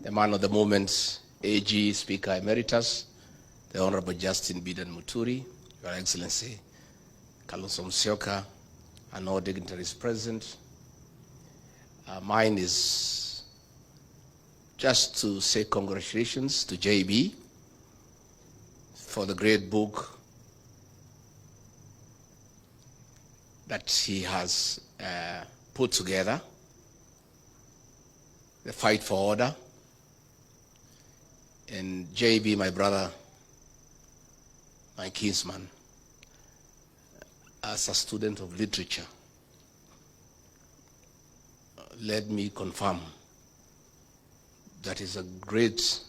the man of the moment, AG Speaker Emeritus, the Honorable Justin Bidan Muturi, Your Excellency, Kalonzo Musyoka, and all dignitaries present. Mine is just to say congratulations to JB for the great book that he has put together, The Fight for Order. And JB, my brother, my kinsman, as a student of literature, let me confirm that is a great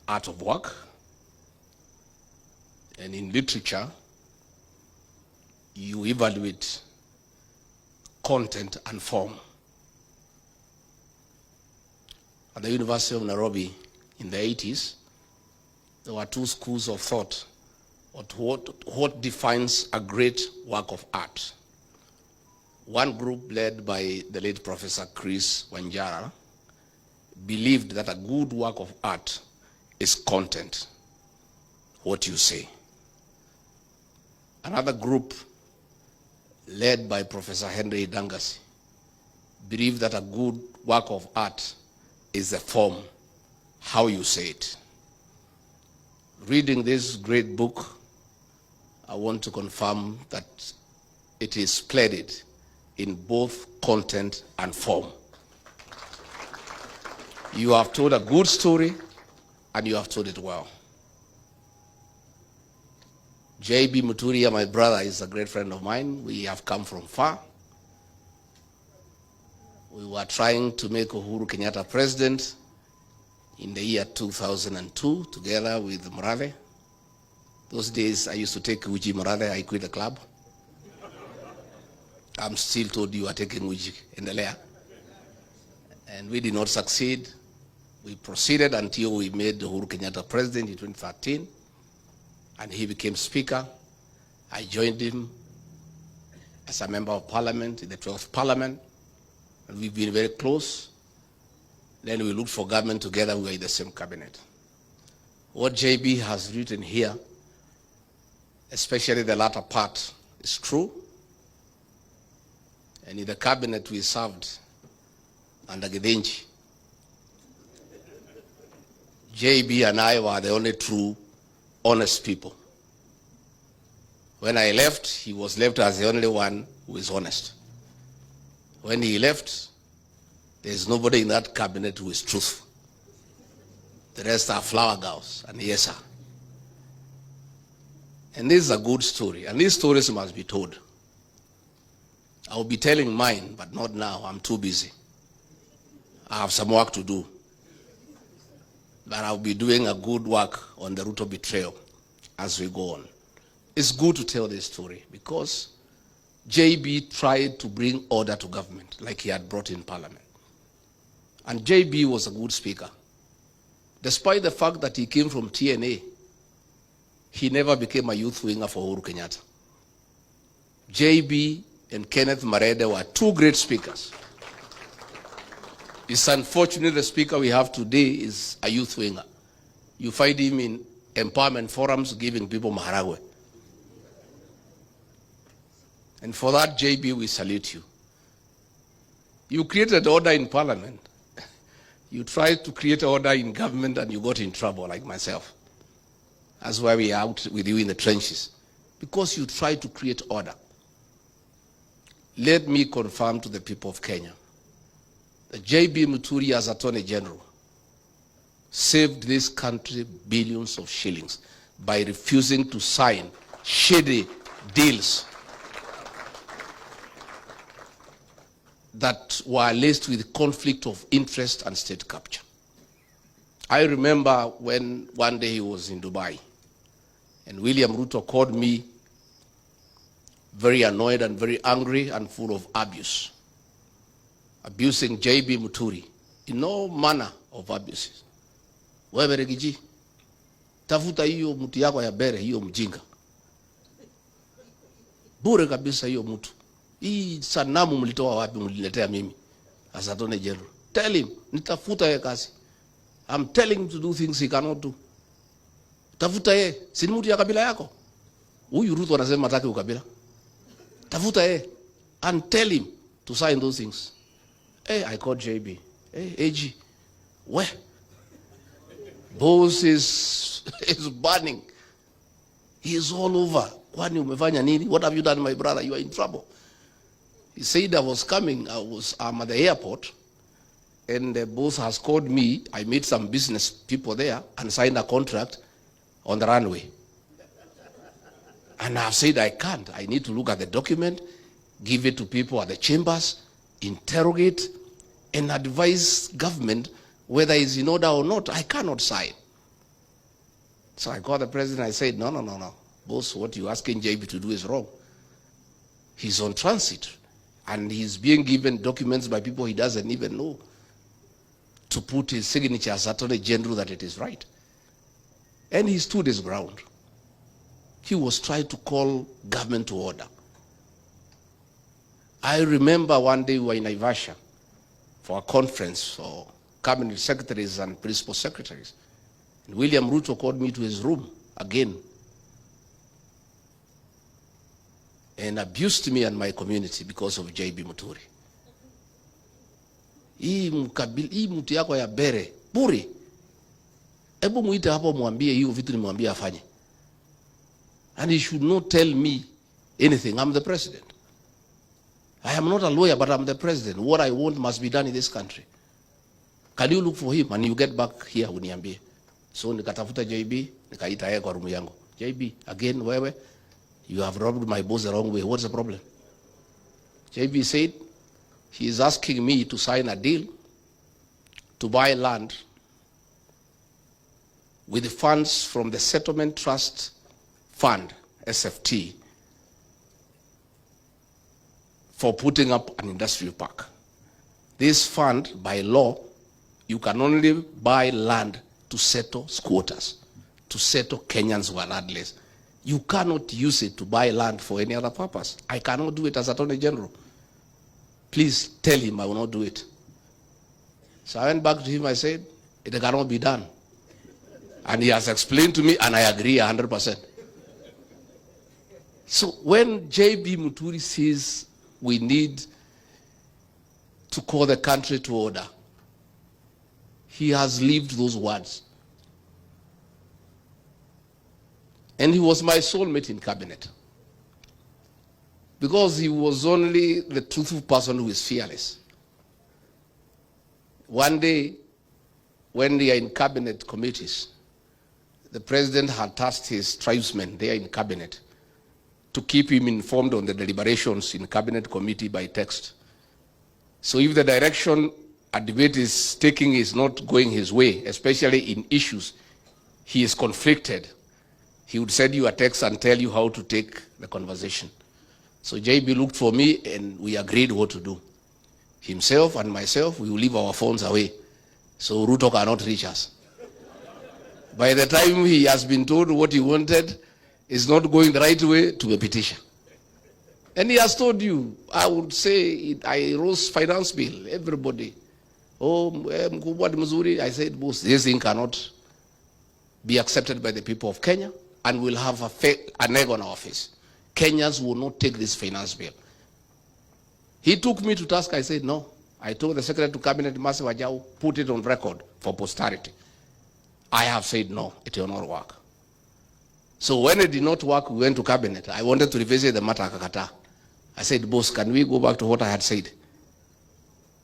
art of work. And in literature, you evaluate content and form. At the University of Nairobi in the 80s, there were two schools of thought on what defines a great work of art. One group led by the late Professor Chris Wanjara believed that a good work of art is content, what you say. Another group led by Professor Henry Dangasi believed that a good work of art is the form, how you say it. Reading this great book, I want to confirm that it is splendid in both content and form. You have told a good story, and you have told it well. JB Muturi, my brother, is a great friend of mine. We have come from far. We were trying to make Uhuru Kenyatta president in the year 2002, together with Murathe. Those days, I used to take Uji Murathe. I quit the club. I'm still told you are taking Uji in the layer. And we did not succeed. We proceeded until we made Uhuru Kenyatta president in 2013, and he became speaker. I joined him as a member of parliament in the 12th parliament, and we've been very close. Then we looked for government together. We were in the same cabinet. What JB has written here, especially the latter part, is true. And in the cabinet we served under Githinji, JB and I were the only true, honest people. When I left, he was left as the only one who is honest. When he left, there's nobody in that cabinet who is truthful. The rest are flower girls and yes sir. And this is a good story, and these stories must be told. I will be telling mine, but not now. I'm too busy. I have some work to do. But I'll be doing a good work on the route of betrayal as we go on. It's good to tell this story because JB tried to bring order to government like he had brought in parliament. And JB was a good speaker. Despite the fact that he came from TNA, he never became a youth winger for Uhuru Kenyatta. JB and Kenneth Marede were two great speakers. It's unfortunate the speaker we have today is a youth winger. You find him in empowerment forums giving people maharagwe. And for that, JB, we salute you. You created order in parliament. You tried to create order in government and you got in trouble, like myself. That's why we are out with you in the trenches. Because you tried to create order. Let me confirm to the people of Kenya that JB Muturi as Attorney General saved this country billions of shillings by refusing to sign shady deals that were laced with conflict of interest and state capture. I remember when one day he was in Dubai and William Ruto called me very annoyed and very angry and full of abuse, abusing JB Muturi in all manner of abuses. Wewe Riggy, tafuta hiyo mtu yako ya bere, hiyo mjinga. Bure kabisa hiyo mtu. Hii sanamu mlitoa wapi mliletea mimi as Attorney General? Tell him, nitafuta ye kazi. I'm telling him to do things he cannot do. Tafuta ye, si ni mtu ya kabila yako. Huyu Ruto anasema hataki ukabila. Tafuta ye and tell him to sign those things. Hey, I called JB. Hey, AG, where? Boss is burning. He is all over. Kwani umefanya nini? What have you done, my brother? You are in trouble. He said I was coming. I'm at the airport, and the boss has called me. I met some business people there and signed a contract on the runway. And I've said I can't. I need to look at the document, give it to people at the chambers, interrogate, and advise government whether it's in order or not. I cannot sign. So I called the president. I said, no. Boss, what you're asking JB to do is wrong. He's on transit, and he's being given documents by people he doesn't even know to put his signature as Attorney General that it is right. And he stood his ground. He was trying to call government to order. I remember one day we were in Naivasha for a conference for cabinet secretaries and principal secretaries. And William Ruto called me to his room again and abused me and my community because of JB Muturi. Hii mtu yako ya bere, buri. Ebu muite hapo mwambie hiyo vitu nimwambie afanye. And he should not tell me anything. I'm the president. I am not a lawyer, but I'm the president. What I want must be done in this country. Can you look for him and you get back here uniambie? So nikatafuta JB, nikaita yeye kwa room yangu. JB, again wewe, you have robbed my boss the wrong way. What's the problem? JB said he is asking me to sign a deal to buy land with the funds from the Settlement Trust Fund, SFT, for putting up an industrial park. This fund, by law, you can only buy land to settle squatters, to settle Kenyans who are landless. You cannot use it to buy land for any other purpose. I cannot do it as Attorney General. Please tell him I will not do it. So I went back to him, I said, it cannot be done. And he has explained to me, and I agree 100%. So when JB Muturi says we need to call the country to order, he has lived those words. And he was my soulmate in cabinet, because he was only the truthful person who is fearless. One day, when they are in cabinet committees, the president had tasked his tribesmen there in cabinet to keep him informed on the deliberations in cabinet committee by text. So if the direction a debate is taking is not going his way, especially in issues he is conflicted, he would send you a text and tell you how to take the conversation. So JB looked for me and we agreed what to do. Himself and myself, we will leave our phones away so Ruto cannot reach us. By the time he has been told what he wanted is not going the right way, to a petition. And he has told you, I would say, I rose finance bill, everybody. Oh, Mzuri, I said, boss, this thing cannot be accepted by the people of Kenya, and we'll have an egg on our face. Kenyans will not take this finance bill. He took me to task. I said, no. I told the Secretary to Cabinet, Masi Wajau, put it on record for posterity. I have said, no, it will not work. So when it did not work, we went to Cabinet. I wanted to revisit the matter, Kakata. I said, boss, can we go back to what I had said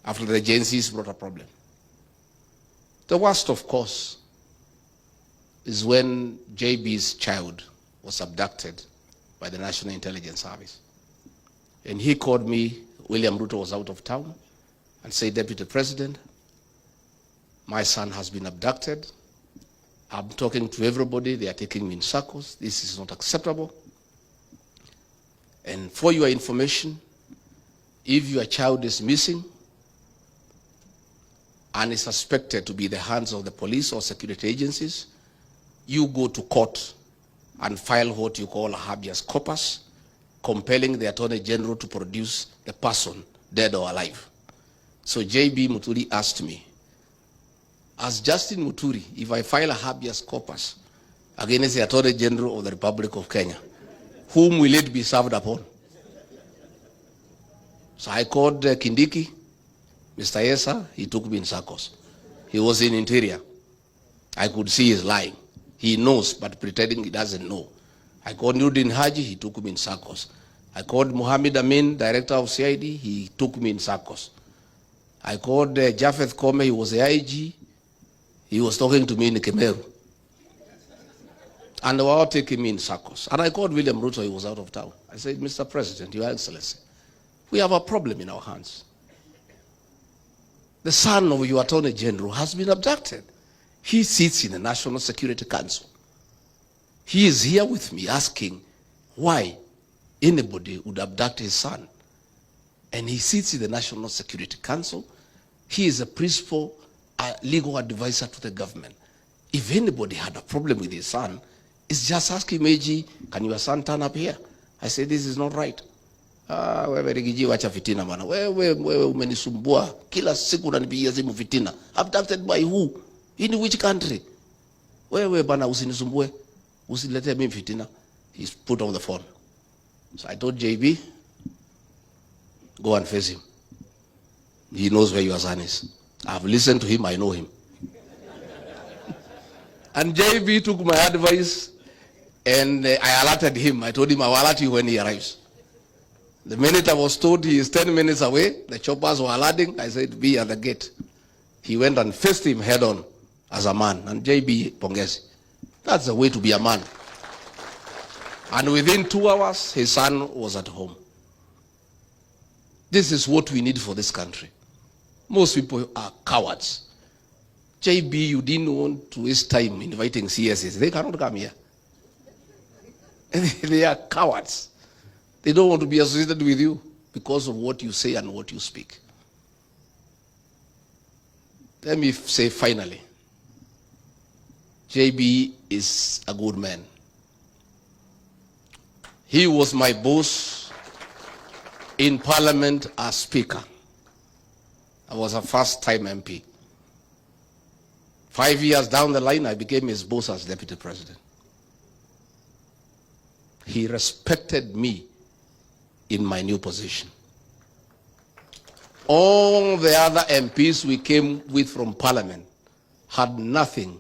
after the agencies brought a problem? The worst, of course, is when JB's child was abducted by the National Intelligence Service. And he called me, William Ruto was out of town, and said, Deputy President, my son has been abducted. I'm talking to everybody. They are taking me in circles. This is not acceptable. And for your information, if your child is missing and is suspected to be in the hands of the police or security agencies, you go to court and file what you call a habeas corpus, compelling the Attorney General to produce the person, dead or alive. So JB Muturi asked me, as Justin Muturi, if I file a habeas corpus against the Attorney General of the Republic of Kenya, whom will it be served upon? So I called Kindiki, Mr. Yesa, he took me in circles. He was in Interior. I could see he's lying. He knows, but pretending he doesn't know. I called Nudin Haji, he took me in circles. I called Mohammed Amin, director of CID, he took me in circles. I called Japheth Kome, he was the IG, he was talking to me in Kemeru. And they were all taking me in circles. And I called William Ruto, he was out of town. I said, Mr. President, Your Excellency, we have a problem in our hands. The son of your Attorney General has been abducted. He sits in the National Security Council. He is here with me asking why anybody would abduct his son. And he sits in the National Security Council. He is a principal legal advisor to the government. If anybody had a problem with his son, it's just asking Meji, can your son turn up here? I said, this is not right. Wewe Riggy, wacha fitina bana. Wewe umenisumbua. Kila siku unanipigia simu fitina. Abducted by who? In which country? Wewe bana usinisumbue. Usilete mimi fitina. He's put on the phone. So I told JB, go and face him. He knows where your son is. I've listened to him, I know him. And JB took my advice and I alerted him. I told him I will alert you when he arrives. The minute I was told he is 10 minutes away, the choppers were alerting, I said, be at the gate. He went and faced him head on as a man. And JB Pongezi, that's the way to be a man. And within 2 hours, his son was at home. This is what we need for this country. Most people are cowards. JB, you didn't want to waste time inviting CSs. They cannot come here. They are cowards. They don't want to be associated with you because of what you say and what you speak. Let me say finally, JB is a good man. He was my boss in Parliament as Speaker. I was a first-time MP. 5 years down the line, I became his boss as Deputy President. He respected me in my new position. All the other MPs we came with from Parliament had nothing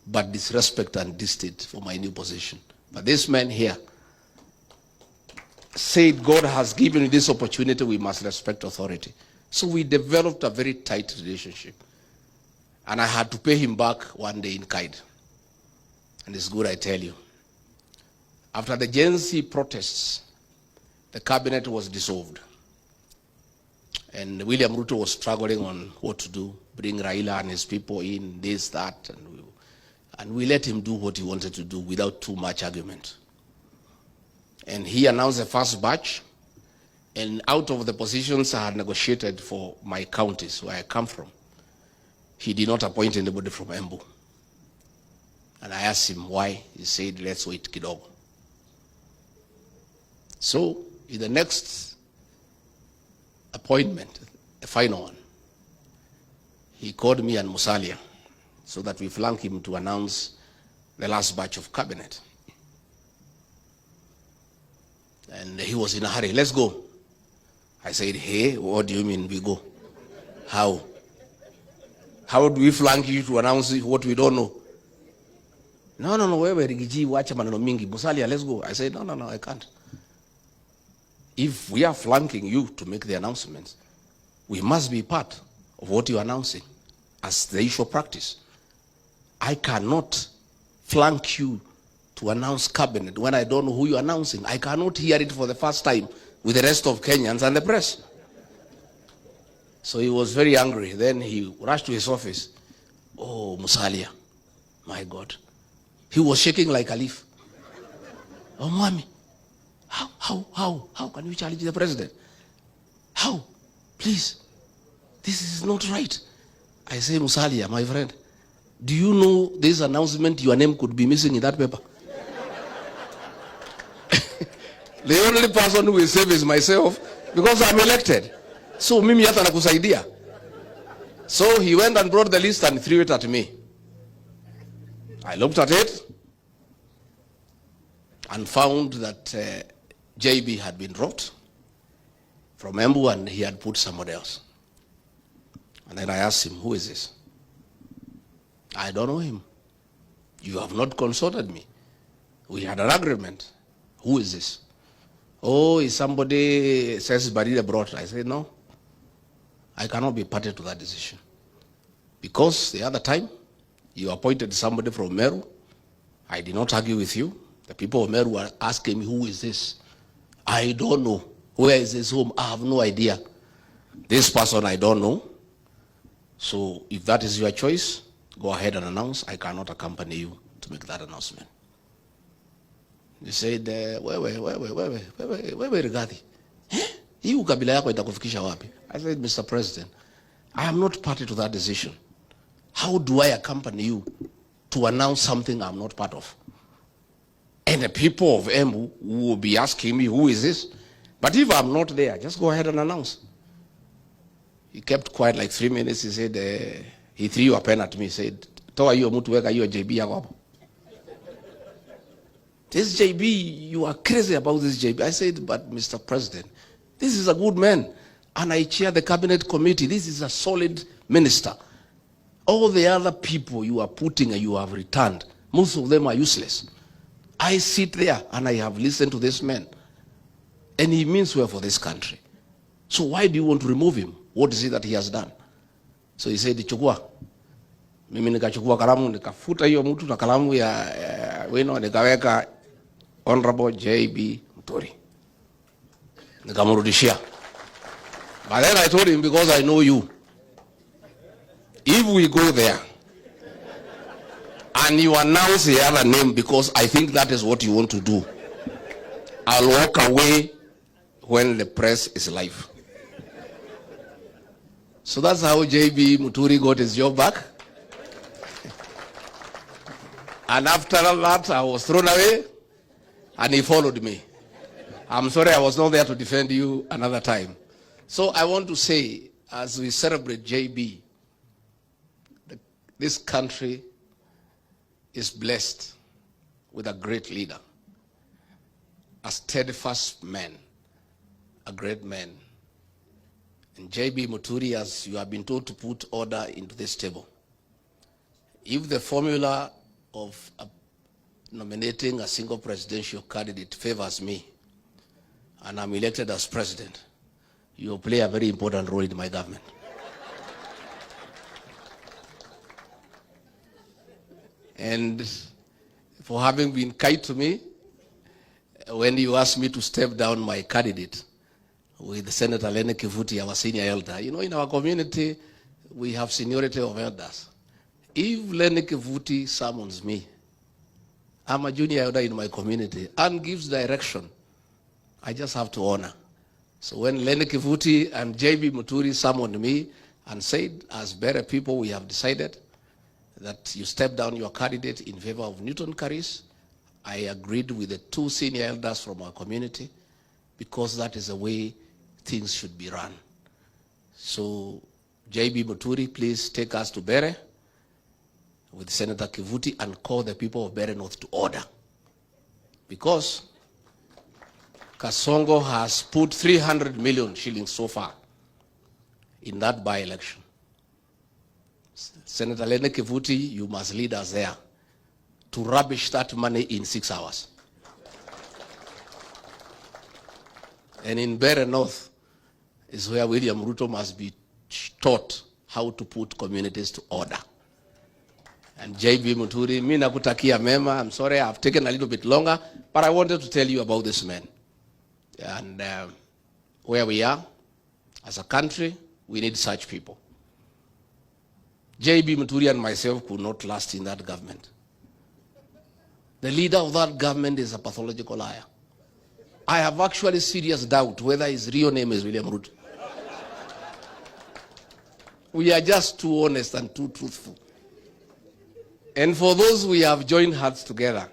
but disrespect and distaste for my new position. But this man here said, God has given you this opportunity, we must respect authority. So we developed a very tight relationship. And I had to pay him back one day in kind. And it's good I tell you. After the Gen Z protests, the cabinet was dissolved. And William Ruto was struggling on what to do, bring Raila and his people in, this, that, and we let him do what he wanted to do without too much argument. And he announced the first batch, and out of the positions I had negotiated for my counties where I come from, he did not appoint anybody from Embu. And I asked him why. He said, let's wait kidogo. So, in the next appointment, the final one, he called me and Musalia so that we flank him to announce the last batch of cabinet. And he was in a hurry, let's go. I said, hey, what do you mean we go? How? How do we flank you to announce what we don't know? No, wewe Riggy, wacha maneno mingi. Musalia, let's go. I said, no, I can't. If we are flanking you to make the announcements, we must be part of what you're announcing as the usual practice. I cannot flank you to announce cabinet when I don't know who you're announcing. I cannot hear it for the first time with the rest of Kenyans and the press. So he was very angry. Then he rushed to his office. Oh, Musalia, my God. He was shaking like a leaf. Oh, mommy, how can you challenge the president? How? Please, this is not right. I say, Musalia, my friend, do you know this announcement, your name could be missing in that paper? The only person who will save is myself because I'm elected. So mimi hata nakusaidia. So he went and brought the list and threw it at me. I looked at it and found that JB had been dropped from Embu and he had put somebody else. And then I asked him, who is this? I don't know him. You have not consulted me. We had an agreement. Who is this? Oh, is somebody says Badida brought. I said, no. I cannot be party to that decision. Because the other time, you appointed somebody from Meru. I did not argue with you. The people of Meru were asking me, who is this? I don't know. Where is this home? I have no idea. This person I don't know. So if that is your choice, go ahead and announce. I cannot accompany you to make that announcement. He said, wewe Riggy. Hii ukabila yako itakufikisha wapi? I said, Mr. President, I am not party to that decision. How do I accompany you to announce something I'm not part of? And the people of Embu will be asking me, who is this? But if I'm not there, just go ahead and announce. He kept quiet like 3 minutes. He said, he threw a pen at me. He said, toa hiyo mtu weka hiyo JB yako hapo. This JB, you are crazy about this JB. I said, but Mr. President, this is a good man. And I chair the cabinet committee. This is a solid minister. All the other people you are putting and you have returned, most of them are useless. I sit there and I have listened to this man. And he means well for this country. So why do you want to remove him? What is it that he has done? So he said, chukua. Mimi nikachukua kalamu, nikafuta hiyo mtu na kalamu ya wino, nikaweka Honorable JB Muturi. Nikamrudishia. But then I told him, because I know you, if we go there and you announce the other name, because I think that is what you want to do, I'll walk away when the press is live. So that's how JB Muturi got his job back. And after that, I was thrown away, and he followed me. I'm sorry I was not there to defend you another time. So I want to say, as we celebrate JB, this country is blessed with a great leader, a steadfast man, a great man. And JB Muturi, as you have been told to put order into this table. If the formula of nominating a single presidential candidate favors me, and I'm elected as president, you will play a very important role in my government. And for having been kind to me, when you asked me to step down my candidate with Senator Lene Kivuti, our senior elder, you know, in our community, we have seniority of elders. If Lene Kivuti summons me, I'm a junior elder in my community, and gives direction, I just have to honor. So when Lene Kivuti and JB Muturi summoned me and said, as better people, we have decided that you step down your candidate in favor of Newton Karis, I agreed with the two senior elders from our community, because that is the way things should be run. So JB Muturi, please take us to Bere with Senator Kivuti and call the people of Bere North to order. Because Kasongo has put 300 million shillings so far in that by-election. Senator Lene Kivuti, you must lead us there to rubbish that money in 6 hours. And in Bere North is where William Ruto must be taught how to put communities to order. And JB Muturi, mimi nakutakia mema. I'm sorry I've taken a little bit longer, but I wanted to tell you about this man. And where we are as a country, we need such people. JB Muturi and myself could not last in that government. The leader of that government is a pathological liar. I have actually serious doubt whether his real name is William Ruto. We are just too honest and too truthful. And for those we have joined hearts together,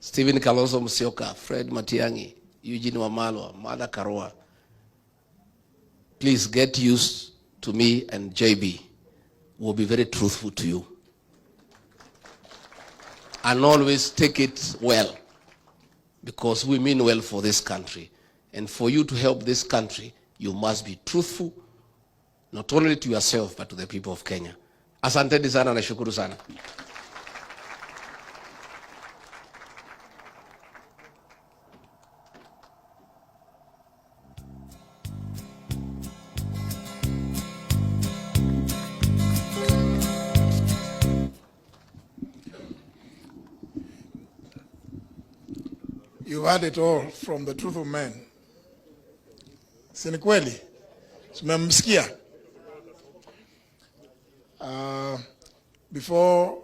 Stephen Kalonzo Musyoka, Fred Matiang'i, Eugene Wamalwa, Martha Karua, please get used to me and JB. will be very truthful to you. And always take it well, because we mean well for this country. And for you to help this country, you must be truthful, not only to yourself, but to the people of Kenya. Asanteni sana na shukuru sana. You heard it all from the truthful man. Si ni kweli? Tumemsikia. Before